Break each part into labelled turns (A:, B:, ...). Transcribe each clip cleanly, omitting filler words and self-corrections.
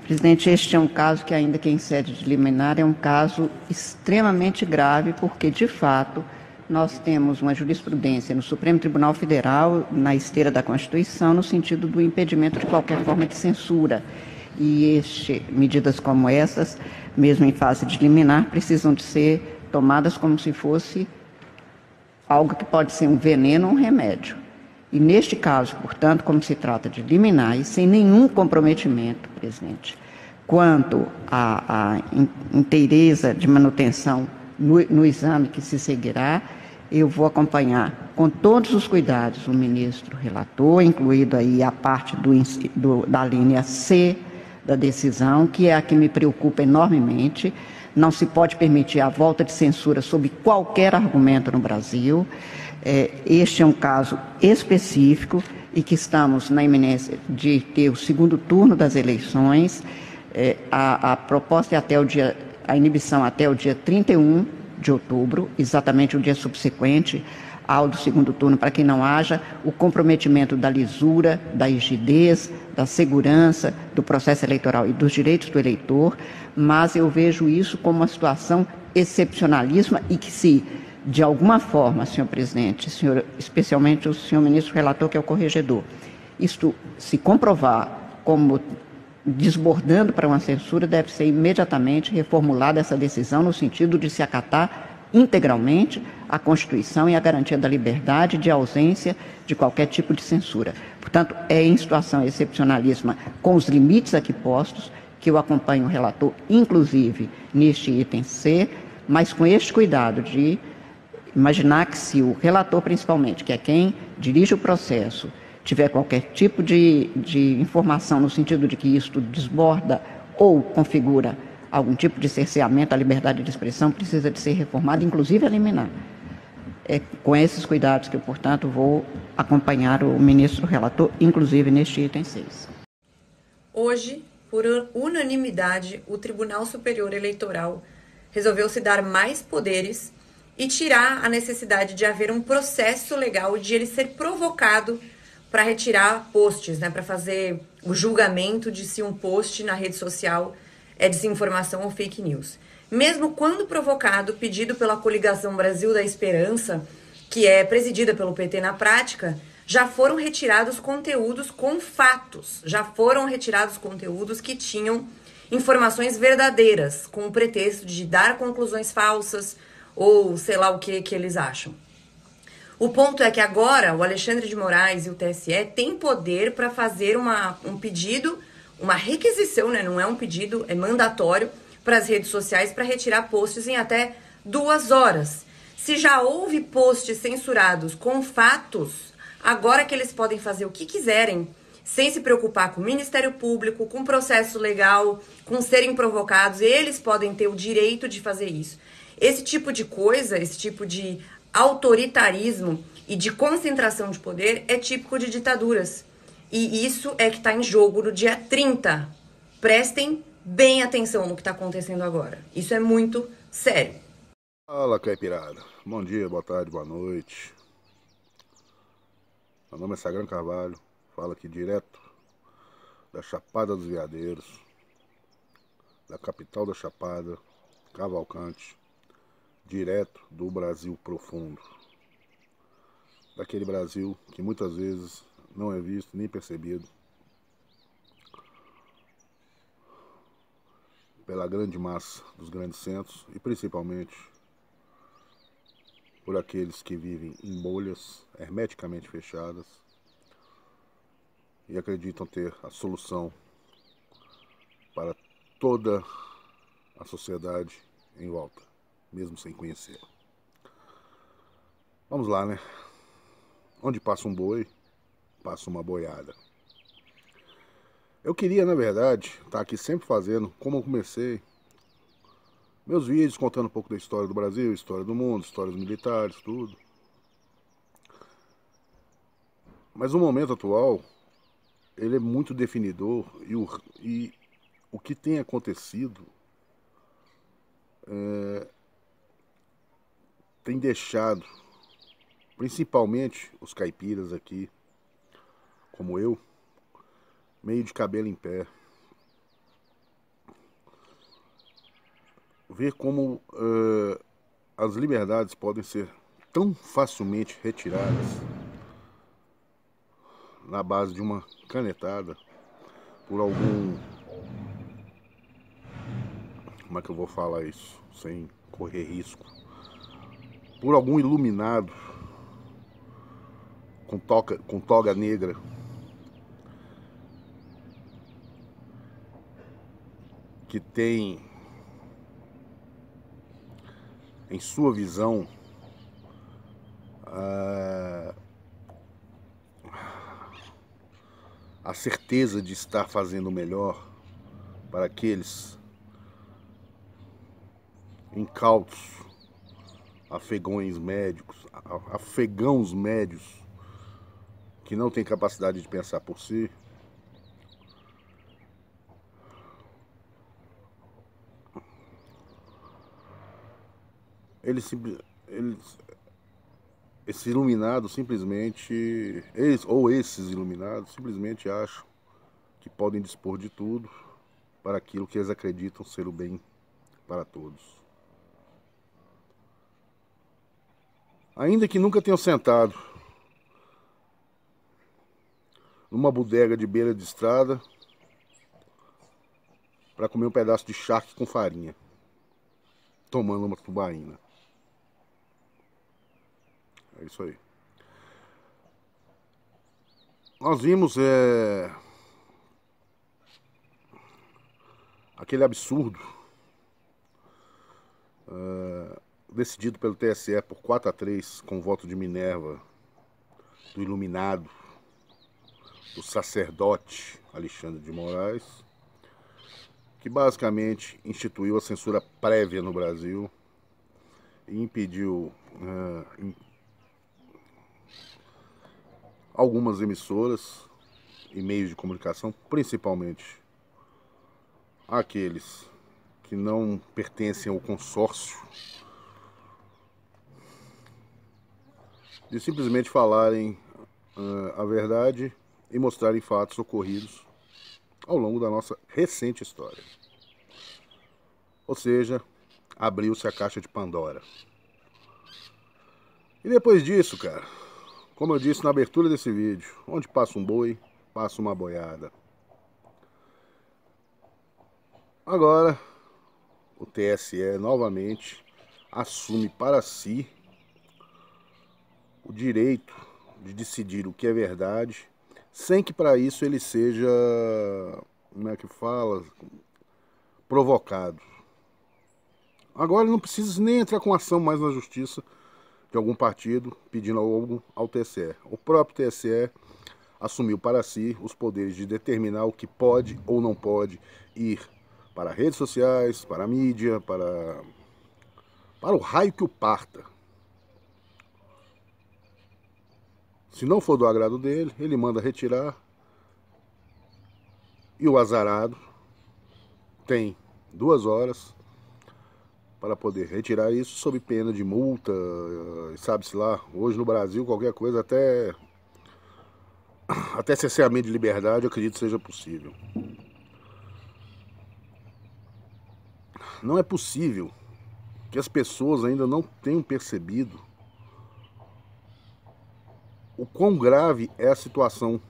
A: Presidente, este é um caso que, ainda que em sede de liminar, é um caso extremamente grave, porque, de fato, nós temos uma jurisprudência no Supremo Tribunal Federal, na esteira da Constituição, no sentido do impedimento de qualquer forma de censura. E medidas como essas, mesmo em fase de liminar, precisam de ser tomadas como se fosse algo que pode ser um veneno ou um remédio. E neste caso, portanto, como se trata de liminar e sem nenhum comprometimento, presidente, quanto à inteireza de manutenção no exame que se seguirá, eu vou acompanhar com todos os cuidados o ministro relator, incluído aí a parte da linha C da decisão, que é a que me preocupa enormemente. Não se pode permitir a volta de censura sob qualquer argumento no Brasil. Este é um caso específico e que estamos na iminência de ter o segundo turno das eleições. A proposta é a inibição até o dia 31 de outubro, exatamente o dia subsequente ao do segundo turno, para que não haja o comprometimento da lisura, da rigidez, da segurança do processo eleitoral e dos direitos do eleitor, mas eu vejo isso como uma situação excepcionalíssima e que, se de alguma forma, senhor presidente, especialmente o senhor ministro relator, que é o corregedor, isto se comprovar como desbordando para uma censura, deve ser imediatamente reformulada essa decisão no sentido de se acatar integralmente a Constituição e a garantia da liberdade de ausência de qualquer tipo de censura. Portanto, é em situação excepcionalíssima, com os limites aqui postos, que eu acompanho o relator, inclusive neste item C, mas com este cuidado de imaginar que, se o relator, principalmente, que é quem dirige o processo, tiver qualquer tipo de informação no sentido de que isto desborda ou configura algum tipo de cerceamento à liberdade de expressão, precisa de ser reformado, inclusive eliminar. É com esses cuidados que eu, portanto, vou acompanhar o ministro relator, inclusive neste item 6.
B: Hoje, por unanimidade, o Tribunal Superior Eleitoral resolveu se dar mais poderes e tirar a necessidade de haver um processo legal de ele ser provocado para retirar posts, para fazer o julgamento de se um post na rede social é desinformação ou fake news. Mesmo quando provocado, pedido pela Coligação Brasil da Esperança, que é presidida pelo PT na prática, já foram retirados conteúdos com fatos, já foram retirados conteúdos que tinham informações verdadeiras, com o pretexto de dar conclusões falsas ou sei lá o que eles acham. O ponto é que agora o Alexandre de Moraes e o TSE têm poder para fazer um pedido, uma requisição, não é um pedido, é mandatório para as redes sociais para retirar posts em até 2 horas. Se já houve posts censurados com fatos, agora que eles podem fazer o que quiserem, sem se preocupar com o Ministério Público, com o processo legal, com serem provocados, eles podem ter o direito de fazer isso. Esse tipo de coisa, esse tipo de autoritarismo e de concentração de poder é típico de ditaduras. E isso é que está em jogo no dia 30. Prestem bem atenção no que está acontecendo agora. Isso é muito sério.
C: Fala, caipirada. Bom dia, boa tarde, boa noite. Meu nome é Sagrão Carvalho. Falo aqui direto da Chapada dos Veadeiros, da capital da Chapada, Cavalcante, direto do Brasil profundo. Daquele Brasil que muitas vezes não é visto nem percebido pela grande massa dos grandes centros e principalmente por aqueles que vivem em bolhas hermeticamente fechadas e acreditam ter a solução para toda a sociedade em volta, mesmo sem conhecer. Vamos lá, né? Onde passa um boi, passa uma boiada. Eu queria, na verdade, estar aqui sempre fazendo, como eu comecei, meus vídeos contando um pouco da história do Brasil, história do mundo, histórias militares, tudo. Mas o momento atual, ele é muito definidor e o que tem acontecido tem deixado, principalmente os caipiras aqui, como eu, meio de cabelo em pé. ver como as liberdades podem ser tão facilmente retiradas na base de uma canetada por algum... Como é que eu vou falar isso sem correr risco? Por algum iluminado com toga negra que tem em sua visão a certeza de estar fazendo o melhor para aqueles incautos afegãos médios que não têm capacidade de pensar por si. Esses iluminados simplesmente, esses iluminados simplesmente acham que podem dispor de tudo para aquilo que eles acreditam ser o bem para todos. Ainda que nunca tenham sentado numa bodega de beira de estrada para comer um pedaço de charque com farinha, tomando uma tubaína. É isso aí. Nós vimos aquele absurdo decidido pelo TSE por 4-3 com o voto de Minerva, do iluminado, do sacerdote Alexandre de Moraes, que basicamente instituiu a censura prévia no Brasil e impediu algumas emissoras e meios de comunicação, principalmente aqueles que não pertencem ao consórcio, de simplesmente falarem a verdade e mostrarem fatos ocorridos ao longo da nossa recente história. Ou seja, abriu-se a caixa de Pandora. E depois disso, cara, como eu disse na abertura desse vídeo, onde passa um boi, passa uma boiada. Agora, o TSE novamente assume para si o direito de decidir o que é verdade, sem que para isso ele seja, como é que fala, provocado. Agora ele não precisa nem entrar com ação mais na justiça de algum partido pedindo algo ao TSE. O próprio TSE assumiu para si os poderes de determinar o que pode ou não pode ir para redes sociais, para a mídia, para o raio que o parta. Se não for do agrado dele, ele manda retirar. E o azarado tem 2 horas para poder retirar isso sob pena de multa, sabe-se lá, hoje no Brasil qualquer coisa, até cerceamento de liberdade, eu acredito que seja possível. Não é possível que as pessoas ainda não tenham percebido o quão grave é a situação.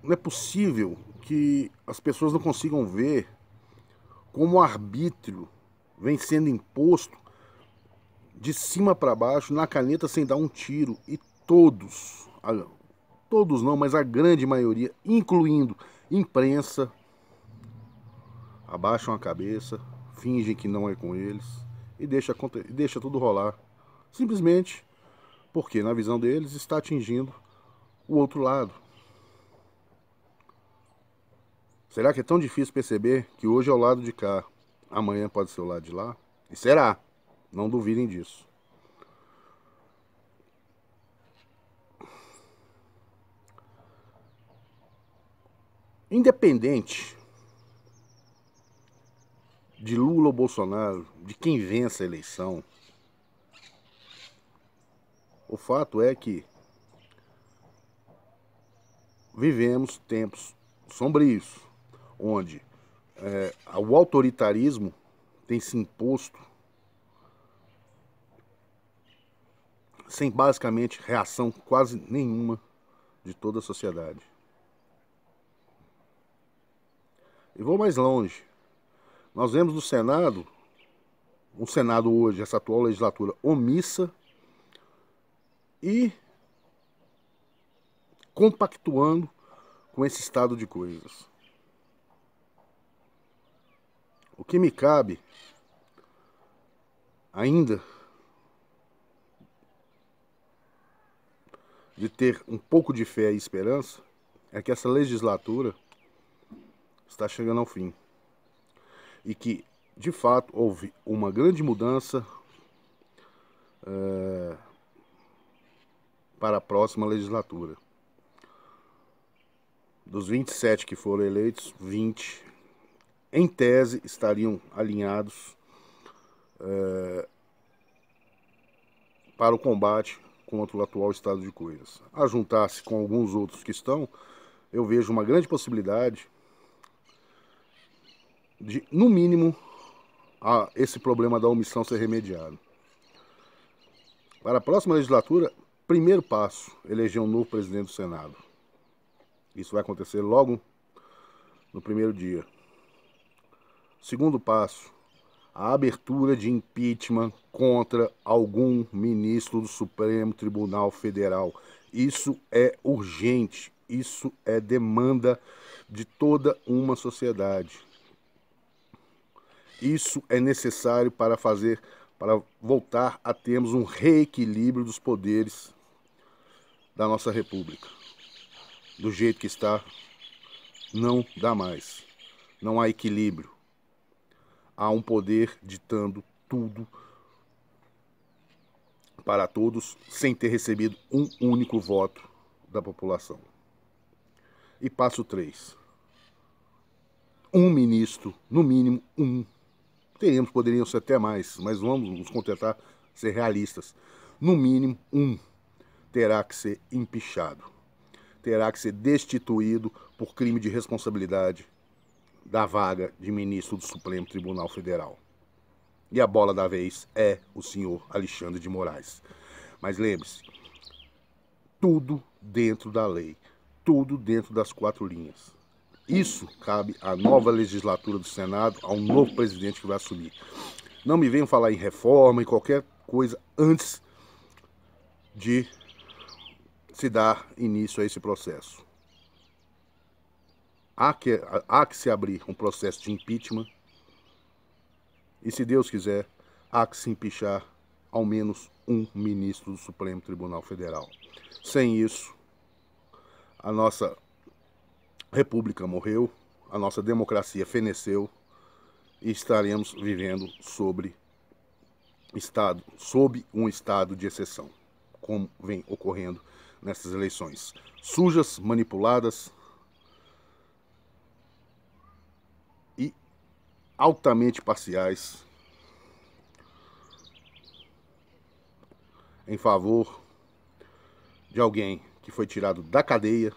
C: Não é possível que as pessoas não consigam ver como o arbítrio vem sendo imposto de cima para baixo, na caneta, sem dar um tiro. E todos não, mas a grande maioria, incluindo imprensa, abaixam a cabeça, fingem que não é com eles e deixa tudo rolar. Simplesmente porque, na visão deles, está atingindo o outro lado. Será que é tão difícil perceber que hoje é o lado de cá, amanhã pode ser o lado de lá? E será? Não duvidem disso. Independente de Lula ou Bolsonaro, de quem vença a eleição, o fato é que vivemos tempos sombrios, onde o autoritarismo tem se imposto sem basicamente reação quase nenhuma de toda a sociedade. E vou mais longe. Nós vemos no Senado, o Senado hoje, essa atual legislatura, omissa e compactuando com esse estado de coisas. O que me cabe ainda de ter um pouco de fé e esperança é que essa legislatura está chegando ao fim e que, de fato, houve uma grande mudança para a próxima legislatura. Dos 27 que foram eleitos, 20, em tese, estariam alinhados para o combate contra o atual estado de coisas. A juntar-se com alguns outros que estão, eu vejo uma grande possibilidade de, no mínimo, esse problema da omissão ser remediado. Para a próxima legislatura, primeiro passo, eleger um novo presidente do Senado. Isso vai acontecer logo no primeiro dia. Segundo passo, a abertura de impeachment contra algum ministro do Supremo Tribunal Federal. Isso é urgente, isso é demanda de toda uma sociedade. Isso é necessário para voltar a termos um reequilíbrio dos poderes da nossa República. Do jeito que está, não dá mais. Não há equilíbrio. Há um poder ditando tudo para todos, sem ter recebido um único voto da população. E passo 3. Um ministro, no mínimo um. Poderiam ser até mais, mas vamos nos contentar ser realistas. No mínimo um terá que ser empichado. Terá que ser destituído por crime de responsabilidade da vaga de ministro do Supremo Tribunal Federal. E a bola da vez é o senhor Alexandre de Moraes. Mas lembre-se, tudo dentro da lei, tudo dentro das 4 linhas. Isso cabe à nova legislatura do Senado, ao novo presidente que vai assumir. Não me venham falar em reforma, em qualquer coisa, antes de se dar início a esse processo. Há que se abrir um processo de impeachment e, se Deus quiser, há que se empichar ao menos um ministro do Supremo Tribunal Federal. Sem isso, a nossa República morreu, a nossa democracia feneceu e estaremos vivendo sob um estado de exceção, como vem ocorrendo nessas eleições. Sujas, manipuladas e altamente parciais em favor de alguém que foi tirado da cadeia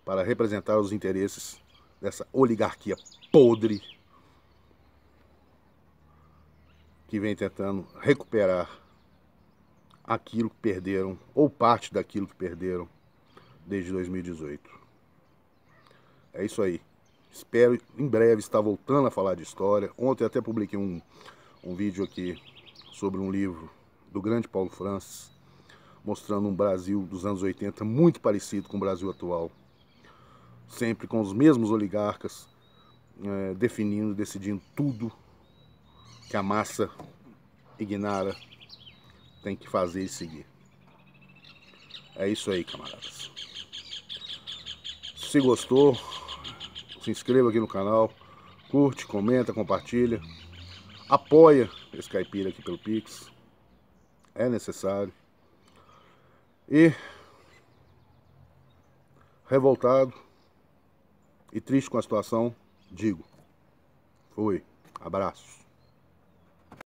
C: para representar os interesses dessa oligarquia podre que vem tentando recuperar aquilo que perderam, ou parte daquilo que perderam desde 2018. É isso aí. Espero em breve estar voltando a falar de história. Ontem até publiquei um vídeo aqui sobre um livro do grande Paulo Francis, mostrando um Brasil dos anos 80 muito parecido com o Brasil atual. Sempre com os mesmos oligarcas definindo, decidindo tudo que a massa ignara tem que fazer e seguir. É isso aí, camaradas. Se gostou, se inscreva aqui no canal, curte, comenta, compartilha, apoia esse caipira aqui pelo Pix, é necessário. E revoltado e triste com a situação, digo, fui, abraços.